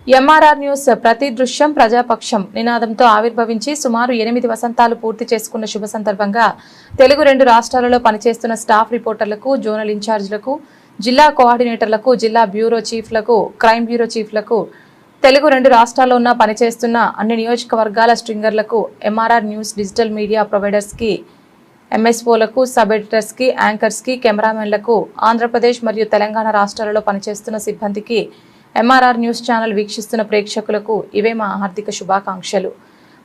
MRR news ప్రతి దృశ్యం ప్రజాపక్షం నినాదంతో ఆవిర్భవించి సుమారు 8 వసంతాలు పూర్తి చేసుకున్న శుభ సందర్భంగా తెలుగు 2 రాష్ట్రాలలో పనిచేస్తున్న స్టాఫ్ రిపోర్టర్లకు, జోనల్ ఇన్ఛార్జీలకు, జిల్లా కోఆర్డినేటర్లకు, జిల్లా బ్యూరో చీఫ్లకు, క్రైమ్ బ్యూరో చీఫ్లకు, తెలుగు 2 రాష్ట్రాల్లో ఉన్న పనిచేస్తున్న అన్ని నియోజకవర్గాల స్ట్రింగర్లకు, ఎంఆర్ఆర్ న్యూస్ డిజిటల్ మీడియా ప్రొవైడర్స్కి, ఎంఎస్ఓలకు, సబ్ ఎడిటర్స్కి, యాంకర్స్కి, కెమెరామెన్లకు, ఆంధ్రప్రదేశ్ మరియు తెలంగాణ రాష్ట్రాలలో పనిచేస్తున్న సిబ్బందికి, ఎంఆర్ఆర్ న్యూస్ ఛానల్ వీక్షిస్తున్న ప్రేక్షకులకు ఇవే మా హార్దిక శుభాకాంక్షలు.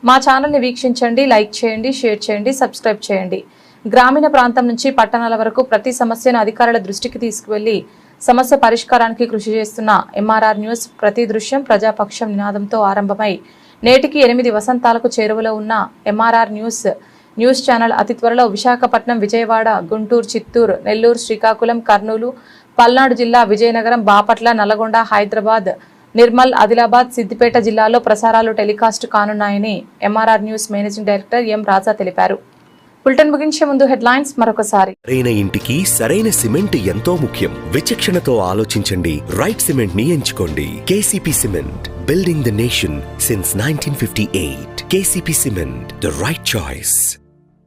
మా ఛానల్ని వీక్షించండి, లైక్ చేయండి, షేర్ చేయండి, సబ్స్క్రైబ్ చేయండి. గ్రామీణ ప్రాంతం నుంచి పట్టణాల వరకు ప్రతి సమస్యను అధికారుల దృష్టికి తీసుకువెళ్లి సమస్య పరిష్కారానికి కృషి చేస్తున్న ఎంఆర్ఆర్ న్యూస్ ప్రతి దృశ్యం ప్రజాపక్షం నినాదంతో ఆరంభమై నేటికి 8 వసంతాలకు చేరువలో ఉన్న ఎంఆర్ఆర్ న్యూస్ ఛానల్ అతి త్వరలో విశాఖపట్నం, విజయవాడ, గుంటూరు, చిత్తూరు, నెల్లూరు, శ్రీకాకుళం, కర్నూలు, పల్నాడు జిల్లా, విజయనగరం, బాపట్ల, నల్లగొండ, హైదరాబాద్, నిర్మల్, ఆదిలాబాద్, సిద్దిపేట జిల్లాల్లో ప్రసారాలు టెలికాస్ట్ కానున్నాయని MRR news managing director M Raja తెలిపారు. బులెటిన్ ముగించే ముందు హెడ్లైన్స్ మరొకసారి. సరైన ఇంటికి సరైన సిమెంట్ ఎంతో ముఖ్యం. విచక్షణతో ఆలోచించండి. రైట్ సిమెంట్ ని ఎంచుకోండి. KCP cement, building the nation since 1958. KCP cement, the right choice.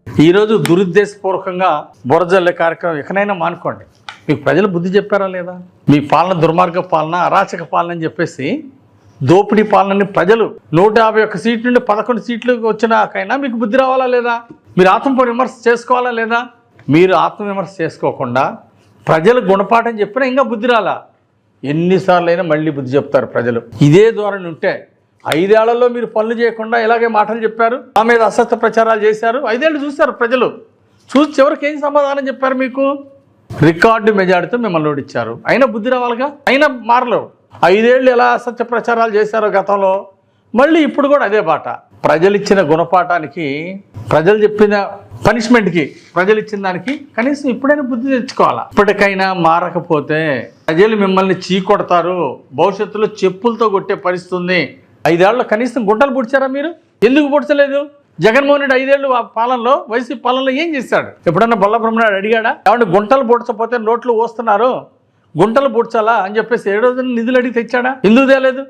ఈ రోజు దురుద్దేశపూర్వకంగా బురజల్లే కార్యక్రమం ఎక్కడైనా మానుకోండి. మీకు ప్రజలు బుద్ధి చెప్పారా లేదా? మీ పాలన దుర్మార్గ పాలన, అరాచక పాలన అని చెప్పేసి దోపిడీ పాలనని ప్రజలు 151 సీట్ల నుండి 11 సీట్లకు వచ్చినాకైనా మీకు బుద్ధి రావాలా లేదా? మీరు ఆత్మవిమర్శ చేసుకోవాలా లేదా? మీరు ఆత్మవిమర్శ చేసుకోకుండా ప్రజలు గుణపాఠం చెప్పినా ఇంకా బుద్ధి రాలా. ఎన్నిసార్లు అయినా మళ్ళీ బుద్ధి చెప్తారు ప్రజలు. ఇదే ధోరణి ఉంటే 5 ఏళ్లలో మీరు పనులు చేయకుండా ఇలాగే మాటలు చెప్పారు, ఆ మీద అసత్య ప్రచారాలు చేశారు. 5 ఏళ్ళు చూశారు ప్రజలు. చూసి చివరికి ఏం సమాధానం చెప్పారు? మీకు రికార్డు మెజార్టీతో మిమ్మల్ని ఓడించారు. అయినా బుద్ధి రావాలిగా, అయినా మారలేవు. 5 ఏళ్ళు ఎలా అసత్య ప్రచారాలు చేశారో గతంలో, మళ్ళీ ఇప్పుడు కూడా అదే బాట. ప్రజలు ఇచ్చిన గుణపాఠానికి, ప్రజలు చెప్పిన పనిష్మెంట్కి, ప్రజలు ఇచ్చిన దానికి కనీసం ఇప్పుడైనా బుద్ధి తెచ్చుకోవాలా. ఇప్పటికైనా మారకపోతే ప్రజలు మిమ్మల్ని చీకొడతారు. భవిష్యత్తులో చెప్పులతో కొట్టే పరిస్థితి ఉంది. 5 ఏళ్ళలో కనీసం గుంటలు పుడిచారా మీరు? ఎందుకు పుడచలేదు? జగన్మోహన్ రెడ్డి 5 ఏళ్ళు పాలనలో, వైసీపీ పాలనలో ఏం చేశాడు? ఎప్పుడన్నా బొల్లబ్రహ్మనాయుడు అడిగాడా? ఏమంటే గుంటలు పూడ్చకపోతే నోట్లు పోస్తున్నారు, గుంటలు పూడ్చాలా అని చెప్పేసి 7 రోజున నిధులు అడిగి తెచ్చాడా? ఎందుకు తేలేదు?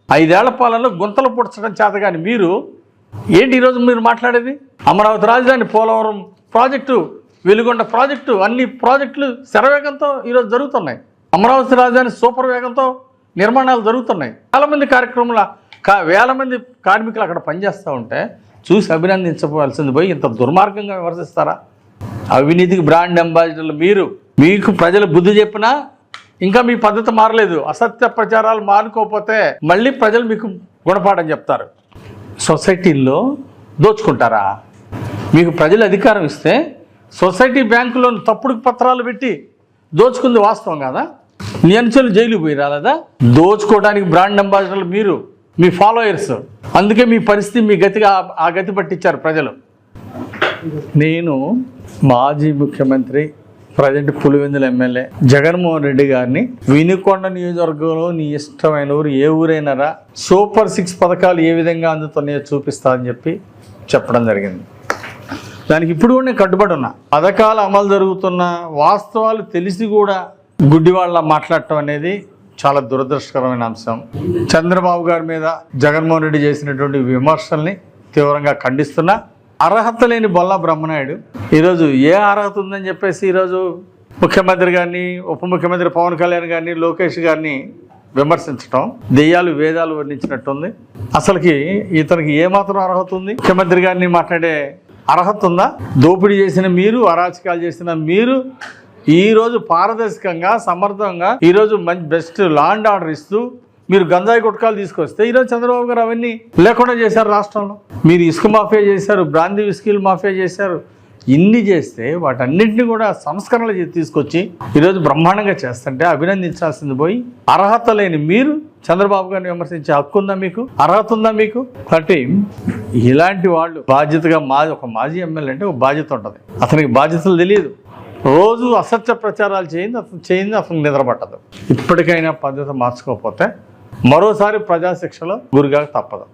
5 ఏళ్ల పాలనలో గుంతలు పూడ్చడం చేత కానీ మీరు ఏంటి ఈరోజు మీరు మాట్లాడేది? అమరావతి రాజధాని, పోలవరం ప్రాజెక్టు, వెలుగొండ ప్రాజెక్టు, అన్ని ప్రాజెక్టులు శరవేగంతో ఈరోజు జరుగుతున్నాయి. అమరావతి రాజధాని సూపర్ వేగంతో నిర్మాణాలు జరుగుతున్నాయి. చాలామంది కార్యక్రమాల వేల మంది కార్మికులు అక్కడ పనిచేస్తూ ఉంటే చూసి అభినందించవలసింది పోయి ఇంత దుర్మార్గంగా విమర్శిస్తారా? అవినీతికి బ్రాండ్ అంబాసిడర్లు మీరు. మీకు ప్రజలు బుద్ధి చెప్పినా ఇంకా మీ పద్ధతి మారలేదు. అసత్య ప్రచారాలు మానుకోకపోతే మళ్ళీ ప్రజలు మీకు గుణపాఠం చెప్తారు. సొసైటీల్లో దోచుకుంటారా? మీకు ప్రజలు అధికారం ఇస్తే సొసైటీ బ్యాంకులో తప్పుడు పత్రాలు పెట్టి దోచుకుంది వాస్తవం కాదా? నీ అనుచరులు జైలుకు పోయి రాలేదా? దోచుకోవడానికి బ్రాండ్ అంబాసిడర్లు మీరు, మీ ఫాలోయర్స్. అందుకే మీ పరిస్థితి, మీ గతిగా ఆ గతి పట్టించారు ప్రజలు. నేను మాజీ ముఖ్యమంత్రి, ప్రజెంట్ పులివెందుల ఎమ్మెల్యే జగన్మోహన్ రెడ్డి గారిని వినుకొండ నియోజకవర్గంలో నీ ఇష్టమైన ఊరు ఏ ఊరైనారా, సూపర్ 6 పథకాలు ఏ విధంగా అందుతున్నాయో చూపిస్తా అని చెప్పడం జరిగింది. దానికి ఇప్పుడు కూడా నేను కట్టుబడి ఉన్నా. పథకాలు అమలు జరుగుతున్న వాస్తవాలు తెలిసి కూడా గుడ్డివాళ్ళ మాట్లాడటం అనేది చాలా దురదృష్టకరమైన అంశం. చంద్రబాబు గారి మీద జగన్మోహన్ రెడ్డి చేసినటువంటి విమర్శల్ని తీవ్రంగా ఖండిస్తున్నా. అర్హత లేని బొల్లా బ్రహ్మనాయుడు ఈరోజు ఏ అర్హత ఉందని చెప్పేసి ఈరోజు ముఖ్యమంత్రి గారిని, ఉప ముఖ్యమంత్రి పవన్ కళ్యాణ్ గారిని, లోకేష్ గారిని విమర్శించడం దెయ్యాలు వేదాలు వర్ణించినట్టుంది. అసలుకి ఇతనికి ఏమాత్రం అర్హత ఉంది? ముఖ్యమంత్రి గారిని మాట్లాడే అర్హత ఉందా? దోపిడీ చేసిన మీరు, అరాచకాలు చేసిన మీరు ఈరోజు పారదర్శకంగా, సమర్థంగా ఈరోజు మంచి బెస్ట్ లా అండ్ ఆర్డర్ ఇస్తూ మీరు గంజాయి గుట్కాలు తీసుకొస్తే ఈరోజు చంద్రబాబు గారు అవన్నీ లేకుండా చేశారు రాష్ట్రంలో. మీరు ఇసుక మాఫియా చేశారు, బ్రాందీ విస్కీలు మాఫియా చేశారు. ఇన్ని చేస్తే వాటన్నింటినీ కూడా సంస్కరణలు తీసుకొచ్చి ఈరోజు బ్రహ్మాండంగా చేస్తుంటే అభినందించాల్సింది పోయి అర్హత లేని మీరు చంద్రబాబు గారిని విమర్శించే హక్కు ఉందా మీకు? అర్హత ఉందా మీకు? కాబట్టి ఇలాంటి వాళ్ళు బాధ్యతగా, ఒక మాజీ ఎమ్మెల్యే అంటే ఒక బాధ్యత ఉంటుంది. అతనికి బాధ్యతలు తెలియదు. రోజు అసత్య ప్రచారాలు చేయింది అతను నిద్రపట్టదు. ఇప్పటికైనా పద్ధతి మార్చుకోకపోతే మరోసారి ప్రజాశిక్షలో గురిగా తప్పదు.